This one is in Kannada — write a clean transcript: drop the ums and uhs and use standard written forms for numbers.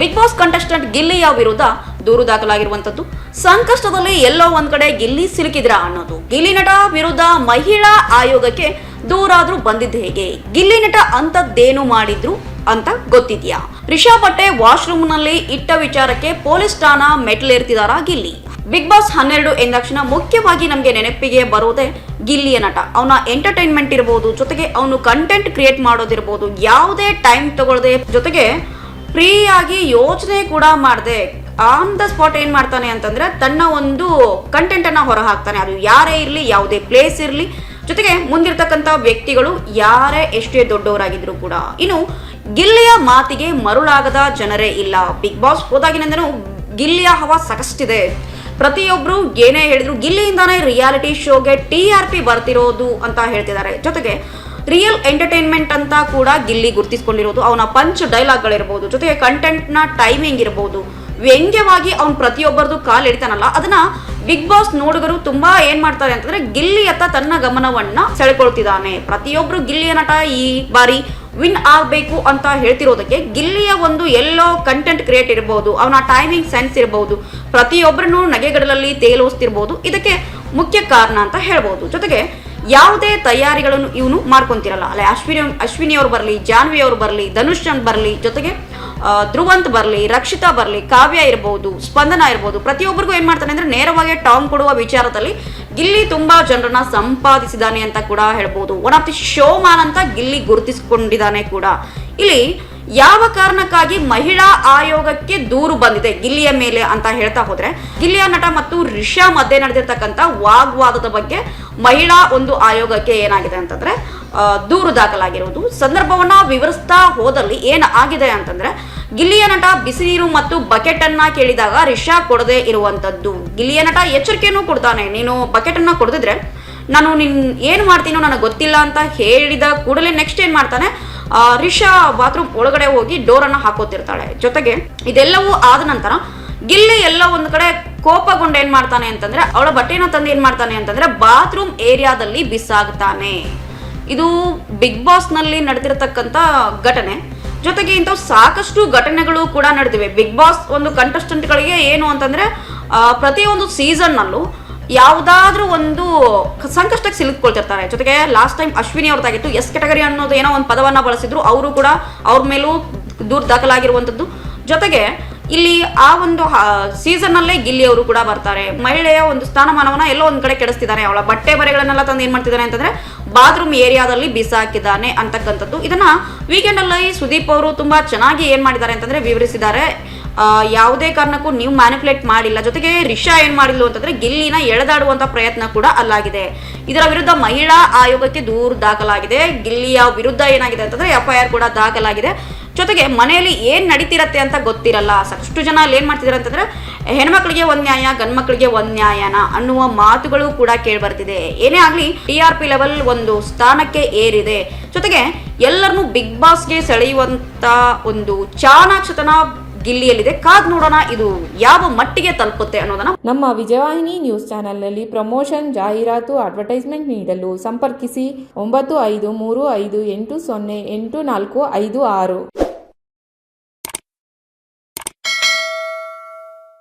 ಬಿಗ್ ಬಾಸ್ ಕಂಟೆಸ್ಟೆಂಟ್ ಗಿಲ್ಲಿಯ ವಿರುದ್ಧ ದೂರು ದಾಖಲಾಗಿರುವಂತದ್ದು. ಸಂಕಷ್ಟದಲ್ಲಿ ಎಲ್ಲೋ ಒಂದ್ ಕಡೆ ಗಿಲ್ಲಿ ಸಿಲುಕಿದ್ರ ಅನ್ನೋದು. ಗಿಲ್ಲಿ ನಟ ವಿರುದ್ಧ ಮಹಿಳಾ ಆಯೋಗಕ್ಕೆ ದೂರಾದ್ರೂ ಬಂದಿದ್ದು ಹೇಗೆ? ಗಿಲ್ಲಿ ನಟ ಅಂತದ್ದೇನು ಮಾಡಿದ್ರು ಅಂತ ಗೊತ್ತಿದ್ಯಾ? ರಿಷಬ್ ಬಟ್ಟೆ ವಾಶ್ರೂಮ್ ನಲ್ಲಿ ಇಟ್ಟ ವಿಚಾರಕ್ಕೆ ಪೊಲೀಸ್ ಠಾಣಾ ಮೆಟ್ಲೇರ್ತಿದಾರ ಗಿಲ್ಲಿ. ಬಿಗ್ ಬಾಸ್ 12 ಎಂದಾಕ್ಷಣ ಮುಖ್ಯವಾಗಿ ನಮಗೆ ನೆನಪಿಗೆ ಬರೋದೇ ಗಿಲ್ಲಿಯ ನಟ. ಅವನ ಎಂಟರ್ಟೈನ್ಮೆಂಟ್ ಇರಬಹುದು, ಜೊತೆಗೆ ಅವನು ಕಂಟೆಂಟ್ ಕ್ರಿಯೇಟ್ ಮಾಡೋದಿರ್ಬೋದು, ಯಾವುದೇ ಟೈಮ್ ತಗೊಳ್ಳದೆ, ಜೊತೆಗೆ ಫ್ರೀ ಆಗಿ ಯೋಚನೆ ಕೂಡ ಮಾಡದೆ ಆನ್ ದ ಸ್ಪಾಟ್ ಏನ್ ಮಾಡ್ತಾನೆ ಅಂತಂದ್ರೆ ತನ್ನ ಒಂದು ಕಂಟೆಂಟ್ ಅನ್ನ ಹೊರ ಹಾಕ್ತಾನೆ. ಅದು ಯಾರೇ ಇರಲಿ, ಯಾವುದೇ ಪ್ಲೇಸ್ ಇರಲಿ, ಜೊತೆಗೆ ಮುಂದಿರ್ತಕ್ಕಂಥ ವ್ಯಕ್ತಿಗಳು ಯಾರೇ ಎಷ್ಟೇ ದೊಡ್ಡವರಾಗಿದ್ರು ಕೂಡ. ಇನ್ನು ಗಿಲ್ಲಿಯ ಮಾತಿಗೆ ಮರುಳಾಗದ ಜನರೇ ಇಲ್ಲ. ಬಿಗ್ ಬಾಸ್ ಹೋದಾಗಿನಿಂದನೂ ಗಿಲ್ಲಿಯ ಹವಾ ಸಾಕಷ್ಟಿದೆ. ಪ್ರತಿಯೊಬ್ರು ಏನೇ ಹೇಳಿದ್ರು ಗಿಲ್ಲಿಯಿಂದಾನೇ ರಿಯಾಲಿಟಿ ಶೋಗೆ TRP ಬರ್ತಿರೋದು ಅಂತ ಹೇಳ್ತಿದ್ದಾರೆ. ಜೊತೆಗೆ ರಿಯಲ್ ಎಂಟರ್ಟೈನ್ಮೆಂಟ್ ಅಂತ ಕೂಡ ಗಿಲ್ಲಿ ಗುರುತಿಸ್ಕೊಂಡಿರೋದು. ಅವನ ಪಂಚ್ ಡೈಲಾಗ್ಗಳಿರ್ಬೋದು, ಜೊತೆಗೆ ಕಂಟೆಂಟ್ ನ ಟೈಮಿಂಗ್ ಇರ್ಬೋದು, ವ್ಯಂಗ್ಯವಾಗಿ ಅವ್ನು ಪ್ರತಿಯೊಬ್ಬರದು ಕಾಲ್ ಹಿಡಿತಾನಲ್ಲ, ಅದನ್ನ ಬಿಗ್ ಬಾಸ್ ನೋಡುಗರು ತುಂಬಾ ಏನ್ ಮಾಡ್ತಾರೆ ಅಂತಂದ್ರೆ ಗಿಲ್ಲಿಯತ್ತ ತನ್ನ ಗಮನವನ್ನ ಸೆಳೆಕೊಳ್ತಿದ್ದಾನೆ. ಪ್ರತಿಯೊಬ್ರು ಗಿಲ್ಲಿಯ ನಟ ಈ ಬಾರಿ ವಿನ್ ಆಗಬೇಕು ಅಂತ ಹೇಳ್ತಿರೋದಕ್ಕೆ ಗಿಲ್ಲಿಯ ಒಂದು ಎಲ್ಲೋ ಕಂಟೆಂಟ್ ಕ್ರಿಯೇಟ್ ಇರಬಹುದು, ಅವನ ಟೈಮಿಂಗ್ ಸೆನ್ಸ್ ಇರಬಹುದು, ಪ್ರತಿಯೊಬ್ಬರನ್ನು ನಗೆಗಡಲಲ್ಲಿ ತೇಲೋಸ್ತಿರ್ಬೋದು, ಇದಕ್ಕೆ ಮುಖ್ಯ ಕಾರಣ ಅಂತ ಹೇಳ್ಬೋದು. ಜೊತೆಗೆ ಯಾವುದೇ ತಯಾರಿಗಳನ್ನು ಇವನು ಮಾಡ್ಕೊಂತಿರಲ್ಲ. ಅಲ್ಲ, ಅಶ್ವಿನಿ ಅವ್ರು ಬರಲಿ, ಜಾನ್ವಿ ಅವ್ರು ಬರಲಿ, ಧನುಷ್ ಅಂತ ಬರಲಿ, ಜೊತೆಗೆ ಧ್ರುವಂತ್ ಬರಲಿ, ರಕ್ಷಿತಾ ಬರಲಿ, ಕಾವ್ಯ ಇರ್ಬೋದು, ಸ್ಪಂದನ ಇರ್ಬೋದು, ಪ್ರತಿಯೊಬ್ಬರಿಗೂ ಏನ್ ಮಾಡ್ತಾನೆ ಅಂದ್ರೆ ನೇರವಾಗಿ ಟಾಂಗ್ ಕೊಡುವ ವಿಚಾರದಲ್ಲಿ ಗಿಲ್ಲಿ ತುಂಬಾ ಜನರನ್ನ ಸಂಪಾದಿಸಿದಾನೆ ಅಂತ ಕೂಡ ಹೇಳ್ಬೋದು. One of the show man ಅಂತ ಗಿಲ್ಲಿ ಗುರುತಿಸಿಕೊಂಡಿದ್ದಾನೆ ಕೂಡ. ಇಲ್ಲಿ ಯಾವ ಕಾರಣಕ್ಕಾಗಿ ಮಹಿಳಾ ಆಯೋಗಕ್ಕೆ ದೂರು ಬಂದಿದೆ ಗಿಲ್ಲಿಯ ಮೇಲೆ ಅಂತ ಹೇಳ್ತಾ ಹೋದ್ರೆ, ಗಿಲ್ಲಿಯ ನಟ ಮತ್ತು ರಿಷಾ ಮಧ್ಯೆ ನಡೆದಿರ್ತಕ್ಕಂಥ ವಾಗ್ವಾದದ ಬಗ್ಗೆ ಮಹಿಳಾ ಒಂದು ಆಯೋಗಕ್ಕೆ ಏನಾಗಿದೆ ಅಂತಂದ್ರೆ ದೂರು ದಾಖಲಾಗಿರುವುದು. ಸಂದರ್ಭವನ್ನ ವಿವರಿಸ್ತಾ ಹೋದಲ್ಲಿ ಏನ್ ಆಗಿದೆ ಅಂತಂದ್ರೆ, ಗಿಲ್ಲಿಯ ನಟ ಬಿಸಿ ನೀರು ಮತ್ತು ಬಕೆಟ್ ಅನ್ನ ಕೇಳಿದಾಗ ರಿಷಾ ಕೊಡದೆ ಇರುವಂತದ್ದು. ಗಿಲ್ಲಿಯ ನಟ ಎಚ್ಚರಿಕೆಯನ್ನು ಕೊಡ್ತಾನೆ, ನೀನು ಬಕೆಟ್ ಅನ್ನ ಕೊಡದಿದ್ರೆ ನಾನು ನಿನ್ ಏನ್ ಮಾಡ್ತೀನೋ ನನಗೆ ಗೊತ್ತಿಲ್ಲ ಅಂತ ಹೇಳಿದ ಕೂಡಲೇ ನೆಕ್ಸ್ಟ್ ಏನ್ ಮಾಡ್ತಾನೆ, ರಿಷಾ ಬಾತ್ರೂಮ್ ಒಳಗಡೆ ಹೋಗಿ ಡೋರನ್ನ ಹಾಕೋತಿರ್ತಾಳೆ. ಜೊತೆಗೆ ಇದೆಲ್ಲವೂ ಆದ ನಂತರ ಗಿಲ್ಲಿ ಎಲ್ಲ ಒಂದು ಕಡೆ ಕೋಪಗೊಂಡು ಏನ್ ಮಾಡ್ತಾನೆ ಅಂತಂದ್ರೆ ಅವಳ ಬಟ್ಟೆನ ತಂದು ಏನ್ ಮಾಡ್ತಾನೆ ಅಂತಂದ್ರೆ ಬಾತ್ರೂಮ್ ಏರಿಯಾದಲ್ಲಿ ಬಿಸಾಗ್ತಾನೆ. ಇದು ಬಿಗ್ ಬಾಸ್ ನಲ್ಲಿ ನಡೆದಿರತಕ್ಕಂತ ಘಟನೆ. ಜೊತೆಗೆ ಇಂಥವು ಸಾಕಷ್ಟು ಘಟನೆಗಳು ಕೂಡ ನಡೆದಿವೆ. ಬಿಗ್ ಬಾಸ್ ಒಂದು ಕಂಟೆಸ್ಟೆಂಟ್ ಗಳಿಗೆ ಏನು ಅಂತಂದ್ರೆ ಪ್ರತಿಯೊಂದು ಸೀಸನ್ ನಲ್ಲೂ ಯಾವುದಾದ್ರೂ ಒಂದು ಸಂಕಷ್ಟಕ್ಕೆ ಸಿಲುಕೊಳ್ತಿರ್ತಾರೆ. ಜೊತೆಗೆ ಲಾಸ್ಟ್ ಟೈಮ್ ಅಶ್ವಿನಿ ಅವ್ರದ್ದಾಗಿತ್ತು, ಎಸ್ ಕೆಟಗರಿ ಅನ್ನೋದು ಏನೋ ಒಂದು ಪದವನ್ನ ಬಳಸಿದ್ರು, ಅವರು ಕೂಡ ಅವ್ರ ಮೇಲೂ ದೂರು ದಾಖಲಾಗಿರುವಂಥದ್ದು. ಜೊತೆಗೆ ಇಲ್ಲಿ ಆ ಒಂದು ಸೀಸನ್ ಅಲ್ಲೇ ಗಿಲ್ಲಿ ಅವರು ಕೂಡ ಬರ್ತಾರೆ. ಮಹಿಳೆಯ ಒಂದು ಸ್ಥಾನಮಾನವನ್ನ ಎಲ್ಲೋ ಒಂದ್ ಕಡೆ ಕೆಡಿಸ್ತಿದ್ದಾನೆ, ಅವಳ ಬಟ್ಟೆ ಬರೆಗಳನ್ನೆಲ್ಲ ತಂದು ಏನ್ ಮಾಡ್ತಿದ್ದಾನೆ ಅಂತಂದ್ರೆ ಬಾತ್ರೂಮ್ ಏರಿಯಾದಲ್ಲಿ ಬಿಸಾಕಿದ್ದಾನೆ ಅಂತಕ್ಕಂಥದ್ದು. ಇದನ್ನ ವೀಕೆಂಡ್ ಅಲ್ಲಿ ಸುದೀಪ್ ಅವರು ತುಂಬಾ ಚೆನ್ನಾಗಿ ಏನ್ ಮಾಡಿದ್ದಾರೆ ಅಂತಂದ್ರೆ ವಿವರಿಸಿದ್ದಾರೆ. ಯಾವುದೇ ಕಾರಣಕ್ಕೂ ನೀವು ಮ್ಯಾನಿಪುಲೇಟ್ ಮಾಡಿಲ್ಲ. ಜೊತೆಗೆ ರಿಷಾ ಏನ್ ಮಾಡಿಲ್ಲ ಅಂತಂದ್ರೆ ಗಿಲ್ಲಿನ ಎಳೆದಾಡುವಂತ ಪ್ರಯತ್ನ ಕೂಡ ಅಲ್ಲಾಗಿದೆ. ಇದರ ವಿರುದ್ಧ ಮಹಿಳಾ ಆಯೋಗಕ್ಕೆ ದೂರು ದಾಖಲಾಗಿದೆ. ಗಿಲ್ಲಿಯ ವಿರುದ್ಧ ಏನಾಗಿದೆ ಅಂತಂದ್ರೆ FIR ಕೂಡ ದಾಖಲಾಗಿದೆ. ಜೊತೆಗೆ ಮನೆಯಲ್ಲಿ ಏನ್ ನಡೀತಿರತ್ತೆ ಅಂತ ಗೊತ್ತಿರಲ್ಲ. ಸಾಕಷ್ಟು ಜನ ಅಲ್ಲಿ ಏನ್ ಮಾಡ್ತಿದಾರೆ ಅಂತಂದ್ರೆ ಹೆಣ್ಮಕ್ಳಿಗೆ ಒಂದ್ ನ್ಯಾಯ, ಗಂಡ್ಮಕ್ಳಿಗೆ ಒಂದ್ ನ್ಯಾಯನ ಅನ್ನುವ ಮಾತುಗಳು ಕೂಡ ಕೇಳಿ ಬರ್ತಿದೆ. ಏನೇ ಆಗ್ಲಿ TRP ಲೆವೆಲ್ ಒಂದು ಸ್ಥಾನಕ್ಕೆ ಏರಿದೆ. ಜೊತೆಗೆ ಎಲ್ಲರನ್ನೂ ಬಿಗ್ ಬಾಸ್ಗೆ ಸೆಳೆಯುವಂತ ಒಂದು ಚಾಣಾಕ್ಷತನ ಗಿಲ್ಲಿಯಲ್ಲಿದೆ. ಕಾದ್ ನೋಡೋಣ ಇದು ಯಾವ ಮಟ್ಟಿಗೆ ತಲುಪುತ್ತೆ ಅನ್ನೋದನ್ನ. ನಮ್ಮ ವಿಜಯವಾಹಿನಿ ನ್ಯೂಸ್ ಚಾನೆಲ್ನಲ್ಲಿ ಪ್ರಮೋಷನ್, ಜಾಹೀರಾತು, ಅಡ್ವರ್ಟೈಸ್ಮೆಂಟ್ ನೀಡಲು ಸಂಪರ್ಕಿಸಿ 9535808456.